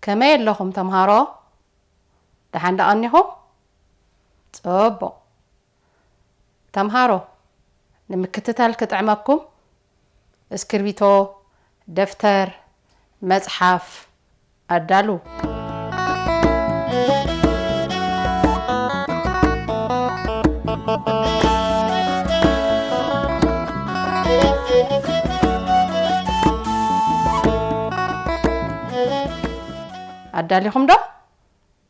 كما يلهم تمهارو دحان دقنيهم صبو تمهارو نمكتتال كتعمكم اسكربيتو دفتر مصحف أدالو أداليهم دو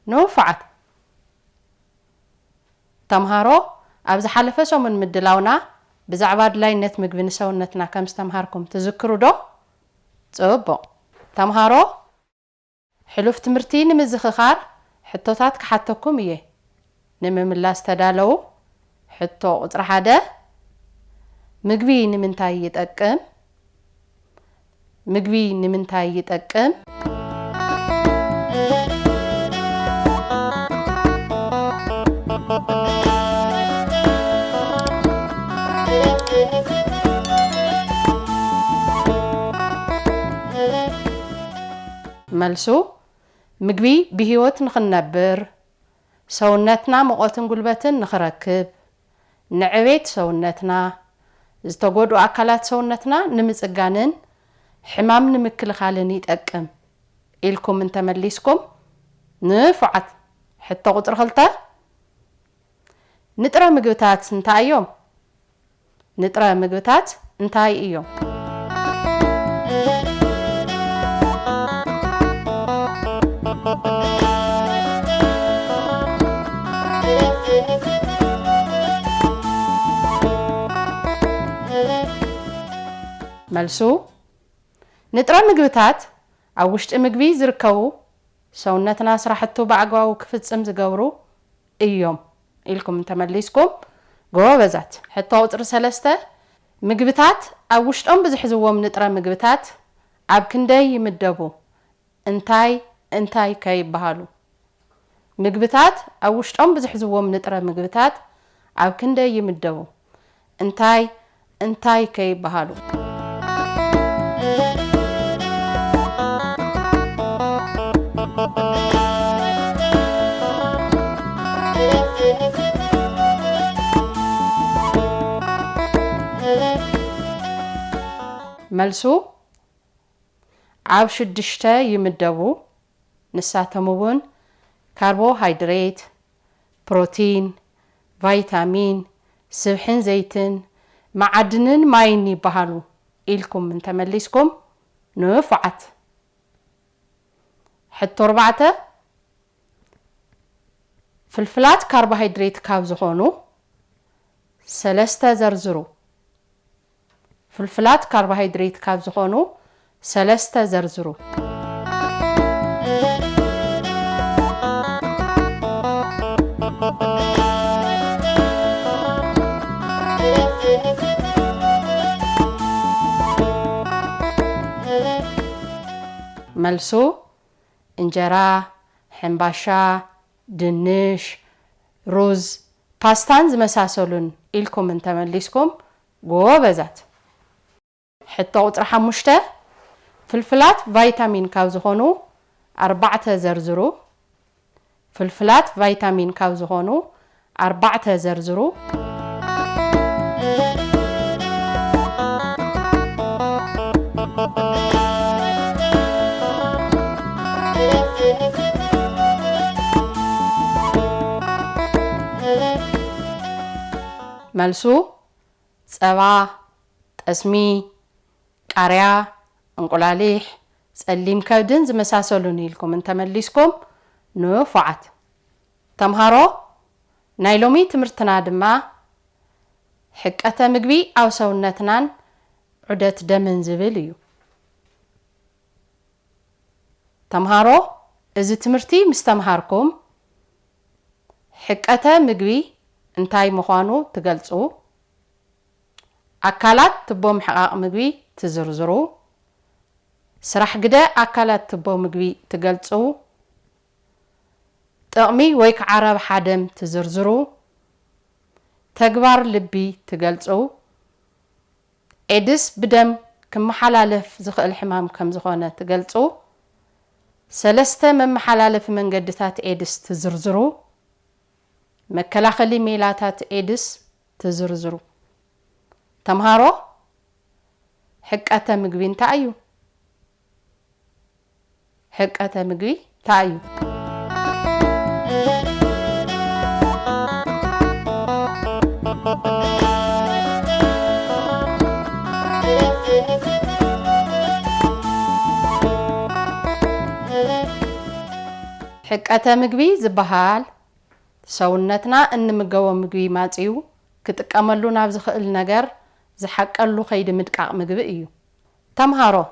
نوفعت تمهارو أبز حلفة سو من مدلاونا بزعباد لاينت مقبن سونتنا كم استمهاركم تذكروا دو صبو تمهارو حلوف تمرتي نمزخخار حطوتات كحتكم ايه نمملاس تدالو حطو قطر حدا مقبي نمنتاي يتأكم مقبي نمنتاي يتأكم ملسو مقبي بهيوت نخنبر سونتنا مقوتن قلبتن نخركب نعويت سونتنا زتقودو أكلات سونتنا نمزقانن حمام نمكل خالني يتأكم إلكم انت مليسكم نفعت حتى قطر خلطة نترى مقبتات انتاي يوم نترى مقبتات انتاي يوم ملسو نترى مقبتات أو وشت مقبي زركو سونتنا سرحتو بعقواو كفتسم زقورو ايوم إلكم انت مليسكم قوة بزات حتى وطر سلسته مقبتات أو وشت بزحزوهم نترى مقبتات عب كندي يمدبو انتاي كاي بهالو مقبتات أو وشت بزحزوهم نترى مقبتات عب كندي يمدبو انتاي كاي بهالو ملسو عاب شدشتا يمدبو نساتمون كربوهيدرات بروتين فيتامين سبحين زيتن معدنن مايني بهالو إلكم من تمليسكم نفعت حتى 4 فلفلات كربوهيدرات كابزخونو 3 زرزرو فلفلات كربوهيدرات كابزخونو 3 زرزرو ملسو انجرا حنباشا دنش روز باستانز مساسولون إلكم انت مليسكم قوة بزات حتى قطر حموشته فلفلات فيتامين كاوزخونو 4 زرزرو فلفلات فيتامين كاوزخونو 4 زرزرو ملسو صبا طسمي قاريا انقلاليح صليم كبدن زمساسلون يلكم انت مليسكم نفعت تمهارو نايلومي تمرتنا دما حقته مغبي او سونتنان عدت دمن زبليو تمهارو ازي تمرتي مستمهاركم حقته مغبي انتاي مخانو تገልጹ አካላት ትቦ ምሕቃቅ ምግቢ ትዝርዝሩ ስራሕ ግደ አካላት ትቦ ምግቢ ትገልጹ ጥቕሚ ወይ ከዓረብ ሓደም ትዝርዝሩ ተግባር ልቢ ትገልጹ ኤድስ ብደም ክመሓላለፍ ዝኽእል ሕማም ከም ዝኾነ ትገልጹ سلسته ممحلالف منقدتات إيدس تزرزرو مكلاخلي ميلاتات إيدس تزرزرو تمهارو حقاته مقبي انتايو حقاته مقبي تايو حقاته مقبي زبهال سونتنا ان مقوى مقبي ماتيو كتقاملو نابز خيل نجر زحقلو خيد مدقاق مقبي ايو تمهارو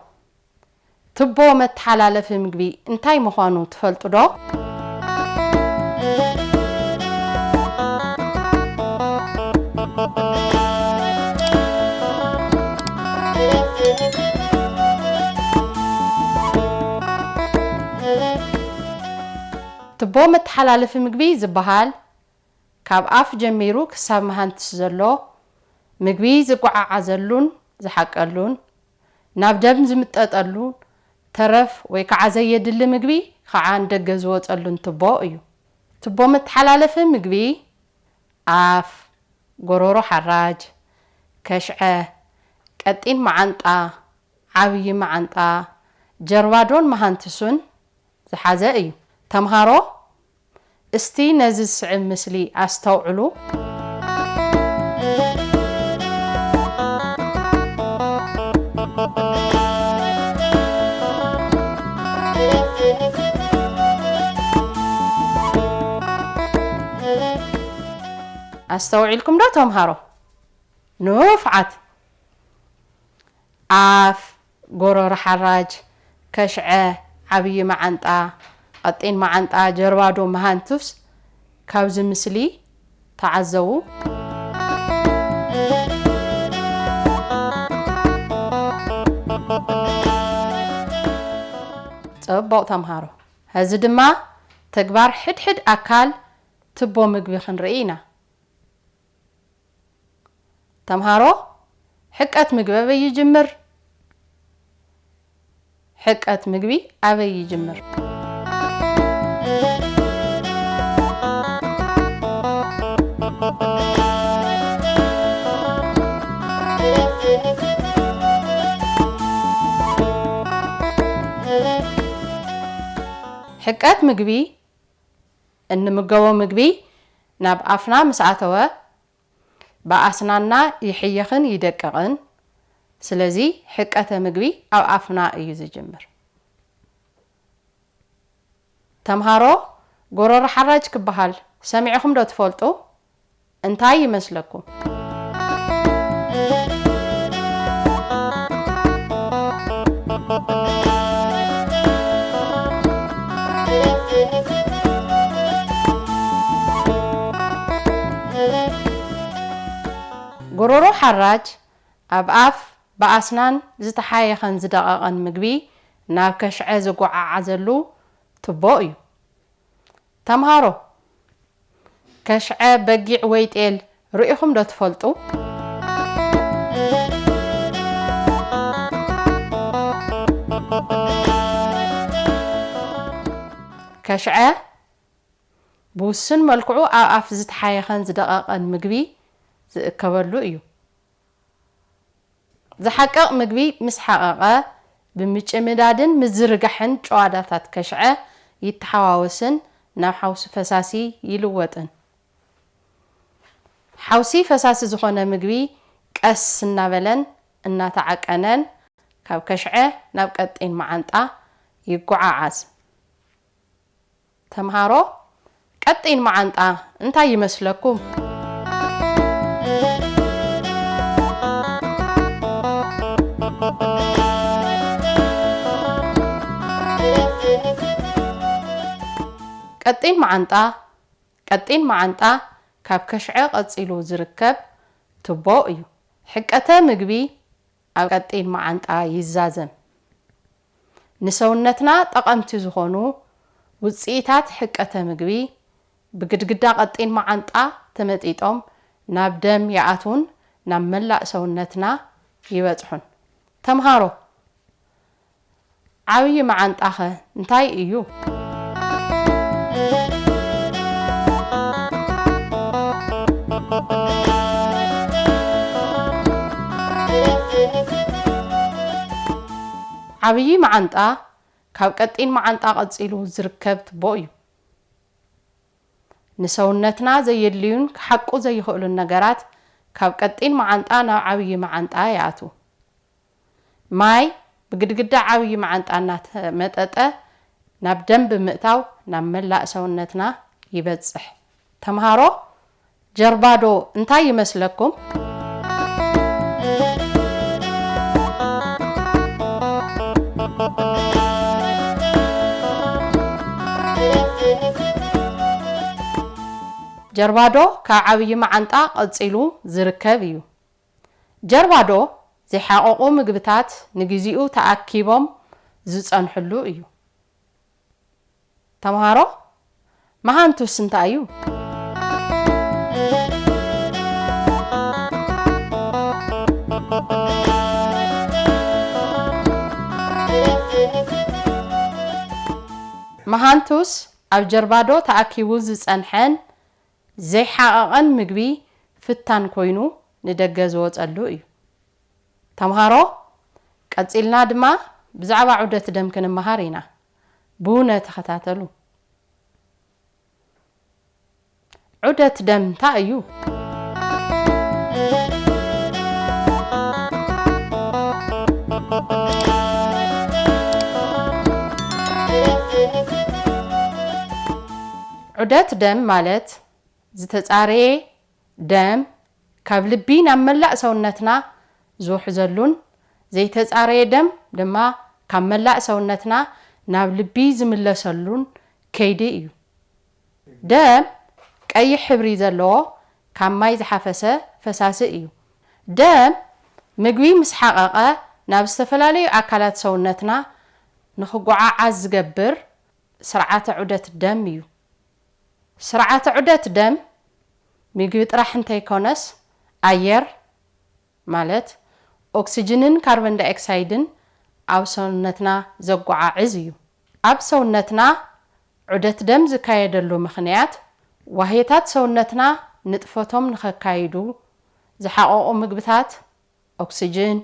تبو متحلالف مقبي انتاي مخانو تفلتو دو تبو متحلالف مقبي زبهال كاب اف جميرو كساب مهانتس زلو مقبي زقعا زلون زحقلون ناب دم زمتقطلون ترف ويكع زيدل مقبي خعان دغ زوصلون تبو ايو تبو متحلالف مقبي اف غرورو حراج كشعه قطين معنطا عبي معنطا جربادون مهانتسون زحازه ايو تمهارو استي نزل سعب مسلي استوعلو استوعلكم ده تمهارو نوفعت اف غرور حراج كشعه عبي معنطا قطين معنطا جربادو مهانتفس كابز مسلي تعزو صباو تمهارو هذا دما تكبار حد اكال تبو مغبي خنرينا تمهارو حقات مغبي بيجمر حقات مغبي ابي يجمر حقات مغبي ان مغو مغبي ناب افنا مسعتوا باسنانا يحيخن يدققن سلازي حقاته مغبي او افنا يزجمر تمهارو غرور حراج كبحال سمعكم دو تفولتو انتاي يمسلكم غرورو حراج اب اف باسنان زتحايخن زدققن مغبي ناب كشعه زقعا زلو تبو تمهارو كشعه بقيع ويتيل رؤيكم دو تفلطو كشعه بوسن ملكعو اف زتحايخن زدققن مغبي زكبلو ايو زحقق مغبي مسحققه بمچمدادن مزرغحن ጨዋዳታት كشعه يتحواوسن ናብ حوس فساسي يلوطن حوسي فساسي زخونه مغبي قس نابلن እና تعقنن ካብ كشعه ናብ ቀጥين معنጣ يقععز تمهارو ቀጥين معنጣ እንታይ ይመስለኩም ቀጥين معنጣ ካብ كشعه قصيلو ዝርከብ ትቦ እዩ حقته مغبي ኣብ ቀጥين معنጣ ይዛዘም ንሰውነትና ጠቀምቲ ዝኾኑ ውጽኢታት حقته مغبي بግድግዳ ቀጥين معنጣ ተመጢጦም ናብ ደም ያኣቱን ናብ መላእ ሰውነትና ይበጽሑን ተምሃሮ عبي معانطاخه انتاي ايو عبي معانطا ካብ ቀጢን معانطا قصيلو ዝርከብ ትቦ እዩ ንሰውነትና ዘየድልዩን ክሐቁ ዘይኽእሉን ነገራት ካብ ቀጢን معانطا ናብ ዓብይ معانطا ያቱ ማይ بግድግዳ ዓብይ معانطا መጠጠ ናብ ደም ብምእታው ናብ መላእ ሰውነትና ይበጽሕ ተምሃሮ ጀርባዶ እንታይ ይመስለኩም ጀርባዶ ከዓብይ معانطا قصيلو ዝርከብ እዩ ጀርባዶ زحققو ምግብታት ንግዚኡ ተኣኪቦም ዝጸንሕሉ እዩ ተምሃሮ መሃንቱስ እንታይ እዩ መሃንቱስ ኣብ ጀርባዶ ተኣኪቡ ዝጸንሐን ዘይሓቀቀን ምግቢ ፍታን ኮይኑ ንደገ ዝወጸሉ እዩ ተምሃሮ ቀጽልና ድማ ብዛዕባ ዑደት ደም ክንመሃር ኢና ቡነ ተኸታተሉ ዑደት ደም እንታይ እዩ ዑደት ደም ማለት ዝተጻረየ ደም ካብ ልቢ ናብ መላእ ሰውነትና ዝውሕዘሉን ዘይተጻረየ ደም ድማ ካብ መላእ ሰውነትና ናብ ልቢ ዝምለሰሉን ከይዲ እዩ ደም ቀይሕ ሕብሪ ዘለዎ ካብ ማይ ዝሓፈሰ ፈሳሲ እዩ ደም ምግቢ ምስ ሓቀቀ ናብ ዝተፈላለዩ ኣካላት ሰውነትና ንኽጓዓዓዝ ዝገብር ስርዓተ ዑደት ደም እዩ ስርዓተ ዑደት ደም ምግቢ ጥራሕ እንተይኮነስ ኣየር ማለት ኦክሲጅንን ካርቦን ዳይኦክሳይድን ኣብ ሰውነትና ዘጓዓዕዝ እዩ ኣብ ሰውነትና ዑደት ደም ዝካየደሉ ምኽንያት ዋህየታት ሰውነትና ንጥፈቶም ንኸካይዱ ዝሓቆቁ ምግብታት ኦክሲጅን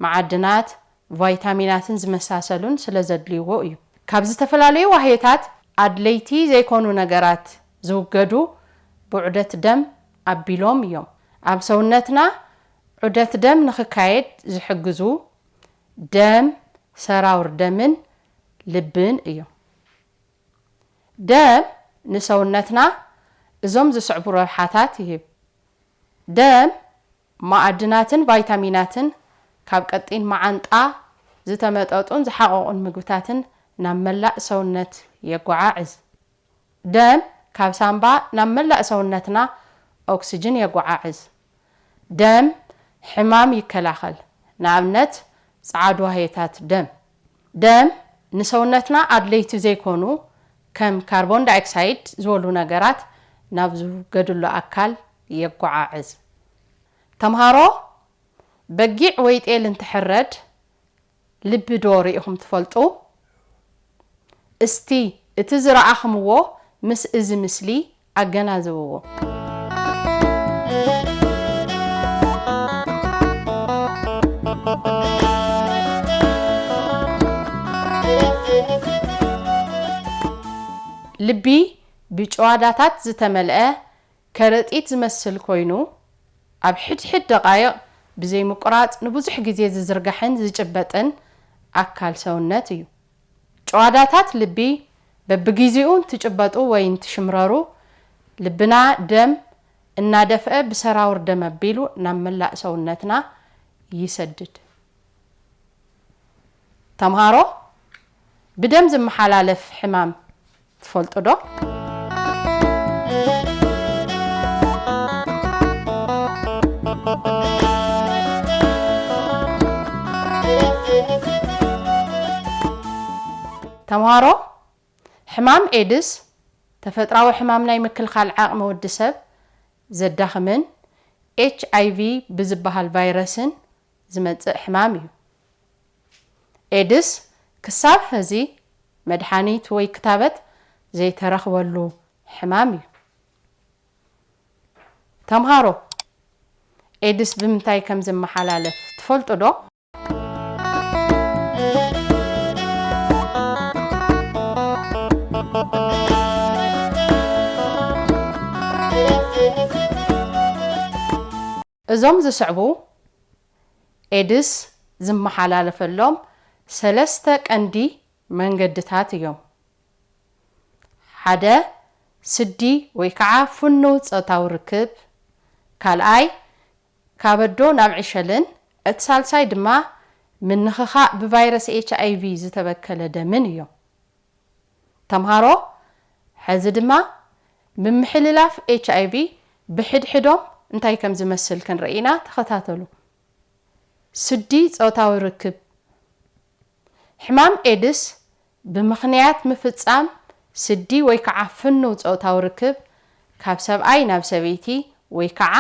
ማዕድናት ቫይታሚናትን ዝመሳሰሉን ስለዘድልይዎ እዩ ካብ ዝተፈላለዩ ዋህየታት ኣድለይቲ ዘይኮኑ ነገራት ዝውገዱ ብዑደት ደም ኣቢሎም እዮም ኣብ ሰውነትና ዑደት ደም ንኽካየድ ዝሕግዙ ደም ሰራውር ደምን ልብን እዮም ደም ንሰውነትና እዞም ዝስዕቡ ረብሓታት ይህብ ደም ማዕድናትን ቫይታሚናትን ካብ ቀጢን معانطا ዝተመጠጡን ዝሓቆቁን ምግብታትን ናብ መላእ ሰውነት የጓዓዕዝ ደም ካብ ሳምባ ናብ መላእ ሰውነትና ኦክሲጅን የጓዓዕዝ ደም ሕማም ይከላኸል ንኣብነት ጻዕዳ ዋህየታት ደም ንሰውነትና ኣድለይቲ ዘይኮኑ ከም ካርቦን ዳይኦክሳይድ ዝበሉ ነገራት ናብ ዝገድሉ ኣካል የጓዓዕዝ ተምሃሮ በጊዕ ወይ ጤል እንትሕረድ ልቢ ዶ ሪኢኹም ትፈልጡ እስቲ እቲ ዝረኣኽምዎ ምስ እዚ ምስሊ ኣገናዝብዎ ልቢ ብጨዋዳታት ዝተመልአ ከረጢት ዝመስል ኮይኑ ኣብ ሕድሕድ ደቃይቕ ብዘይ ምቁራጽ ንብዙሕ ግዜ ዝዝርጋሕን ዝጭበጥን ኣካል ሰውነት እዩ ጨዋዳታት ልቢ በብግዚኡ እንትጭበጡ ወይ እንትሽምረሩ ልብና ደም እናደፍአ ብሰራውር ደም ኣቢሉ ናብ መላእ ሰውነትና ይሰድድ ተምሃሮ ብደም ዝመሓላለፍ ሕማም ትፈልጡ ዶ ተምሃሮ ሕማም ኤድስ ተፈጥራዊ ሕማም ናይ ምክልኻል ዓቕሚ ወዲ ሰብ ዘዳኽምን HIV ብዝበሃል ቫይረስን ዝመጽእ ሕማም እዩ ኤድስ ክሳብ ሕዚ መድሓኒት ወይ ክታበት ዘይተረኽበሉ ሕማም እዩ ተምሃሮ ኤድስ ብምንታይ ከም ዝመሓላለፍ ትፈልጡ ዶ እዞም ዝስዕቡ ኤድስ ዝመሓላለፈሎም ሰለስተ ቀንዲ መንገድታት እዮም ሓደ ስዲ ወይ ከዓ ፍኑው ፆታዊ ርክብ ካልኣይ ካበዶ ናብ ዕሸልን እቲ ሳልሳይ ድማ ምንኽኻእ ብቫይረስ HIV ዝተበከለ ደምን እዮም ተምሃሮ ሕዚ ድማ ብምሕልላፍ HIV ብሕድሕዶም እንታይ ከም ዝመስል ክንርኢና ተኸታተሉ ስዲ ፆታዊ ርክብ ሕማም ኤድስ ብምኽንያት ምፍጻም ስዲ ወይ ከዓ ፍኑው ፆታዊ ርክብ ካብ ሰብኣይ ናብ ሰበይቲ ወይ ከዓ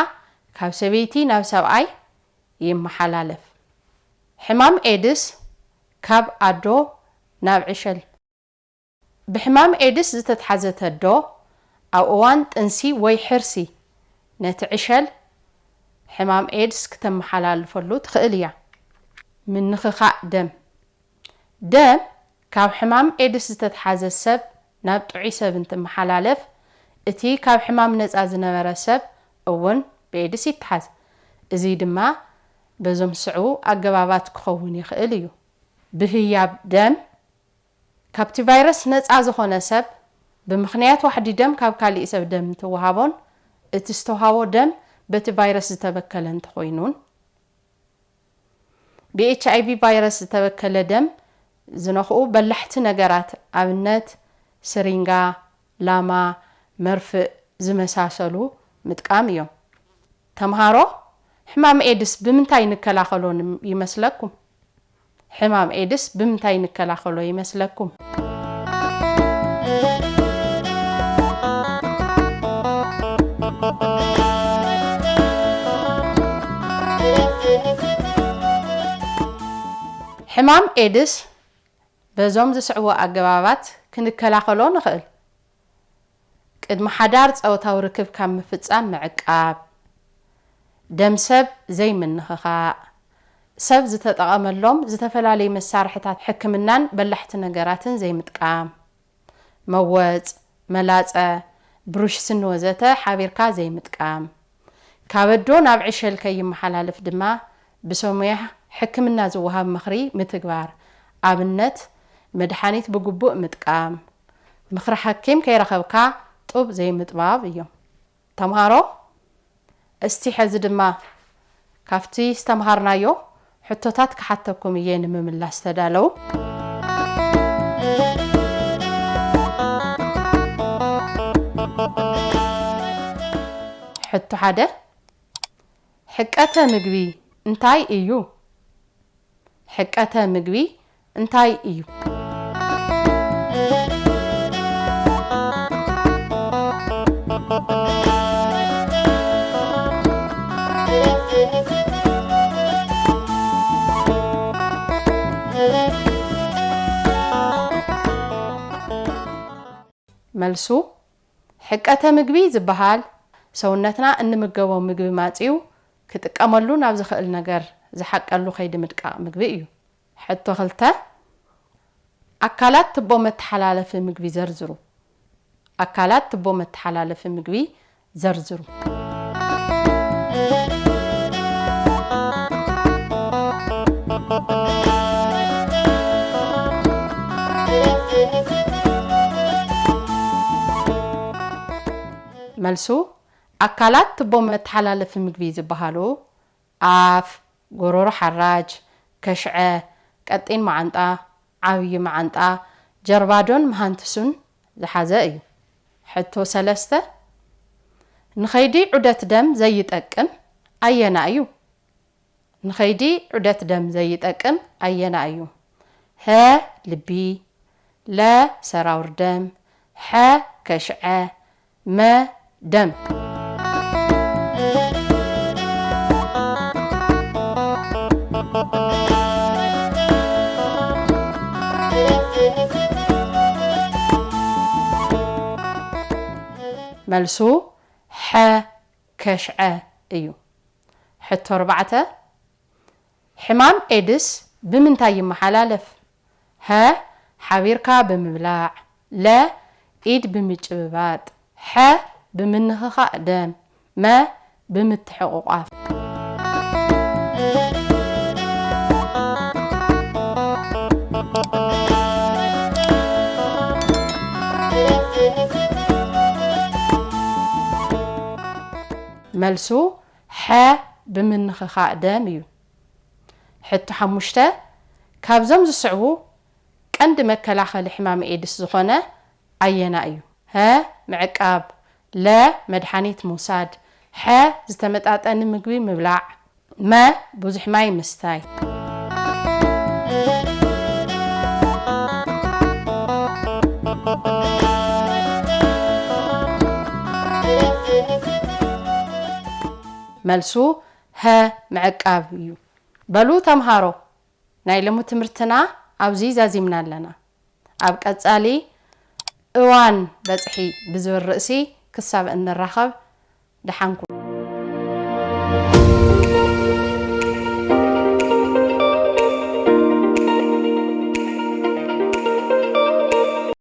ካብ ሰበይቲ ናብ ሰብኣይ ይመሓላለፍ ሕማም ኤድስ ካብ ኣዶ ናብ ዕሸል ብሕማም ኤድስ ዝተተሓዘተ ኣዶ ኣብ እዋን ጥንሲ ወይ ሕርሲ ነቲ ዕሸል ሕማም ኤድስ ክተመሓላልፈሉ ትኽእል እያ ምንኽኻእ ደም ካብ ሕማም ኤድስ ዝተተሓዘ ሰብ ናብ ጥዑይ ሰብ እንትመሓላለፍ እቲ ካብ ሕማም ነፃ ዝነበረ ሰብ እውን ብኤድስ ይተሓዝ እዚ ድማ በዞም ስዕቡ ኣገባባት ክኸውን ይኽእል እዩ ብህያብ ደም ካብቲ ቫይረስ ነፃ ዝኾነ ሰብ ብምኽንያት ዋሕዲ ደም ካብ ካሊእ ሰብ ደም እንትወሃቦን እቲ ዝተወሃቦ ደም በቲ ቫይረስ ዝተበከለ እንትኾይኑን ብኤችአይቪ ቫይረስ ዝተበከለ ደም ዝነኽኡ በላሕቲ ነገራት ኣብነት ስሪንጋ ላማ መርፍእ ዝመሳሰሉ ምጥቃም እዮም ተምሃሮ ሕማም ኤድስ ብምንታይ ንከላኸሎ ይመስለኩም ሕማም ኤድስ ብምንታይ ንከላኸሎ ይመስለኩም ሕማም ኤድስ በዞም ዝስዕቡ ኣገባባት ክንከላኸሎ ንኽእል ቅድሚ ሓዳር ፆታዊ ርክብ ካብ ምፍጻም ምዕቃብ ደም ሰብ ዘይምንኽኻእ ሰብ ዝተጠቐመሎም ዝተፈላለዩ መሳርሕታት ሕክምናን በላሕቲ ነገራትን ዘይምጥቃም መወፅ መላፀ ብሩሽ ስኒ ወዘተ ሓቢርካ ዘይምጥቃም ካበዶ ናብ ዕሸል ከይመሓላለፍ ድማ ብሰሙያ ሕክምና ዝወሃብ ምኽሪ ምትግባር ኣብነት መድሓኒት ብግቡእ ምጥቃም ምኽሪ ሓኪም ከይረኸብካ ጡብ ዘይምጥባብ እዮም ተምሃሮ እስቲ ሕዚ ድማ ካፍቲ ዝተምሃርናዮ ሕቶታት ክሓተኩም እየ ንምምላስ ተዳለው ሕቶ ሓደ ሕቀተ ምግቢ እንታይ እዩ ሕቀተ ምግቢ እንታይ እዩ መልሱ ሕቀተ ምግቢ ዝበሃል ሰውነትና እንምገቦ ምግቢ ማጽዩ ክጥቀመሉ ናብ ዝኽእል ነገር ዝሓቀሉ ከይዲ ምድቃቕ ምግቢ እዩ ሕቶ 2 ኣካላት ትቦ መተሓላለፊ ምግቢ ዘርዝሩ ኣካላት ትቦ መተሓላለፊ ምግቢ ዘርዝሩ መልሱ ኣካላት ትቦ መተሓላለፊ ምግቢ ዝበሃሉ ኣፍ ጎሮሮ ሓራጅ ከሽዐ ቀጢን ማዓንጣ ዓብይ ማዓንጣ ጀርባዶን መሃንትሱን ዝሓዘ እዩ ሕቶ 3 ንኸይዲ ዑደት ደም ዘይጠቅም ኣየና እዩ ንኸይዲ ዑደት ደም ዘይጠቅም ኣየና እዩ ሀ ልቢ ለ ሰራውር ደም ሐ ከሽዐ መ ደም ملسو ح كشع ايو حتو 4 حمام ايدس بمنتاي محلالف ها حبيركا بمبلاع لا ايد بمجبات ح بمنخخا دم ما بمتحققاف ملسو ح بمنخخا دم يو حتو 5 كابزم زسعبو قند مكلاخل حمام ايدس زخونه عينا ايو ها معقاب لا مدحانيت موساد ح زتمطاطن مغبي مبلاع ما بوزح ماي مستاي ملسو ها معقاب يو بلو تمهارو ناي لمو تمرتنا ابزي زازيمنا لنا اب قصالي اوان بصحي بزور رئسي كساب ان الرخب دحانكم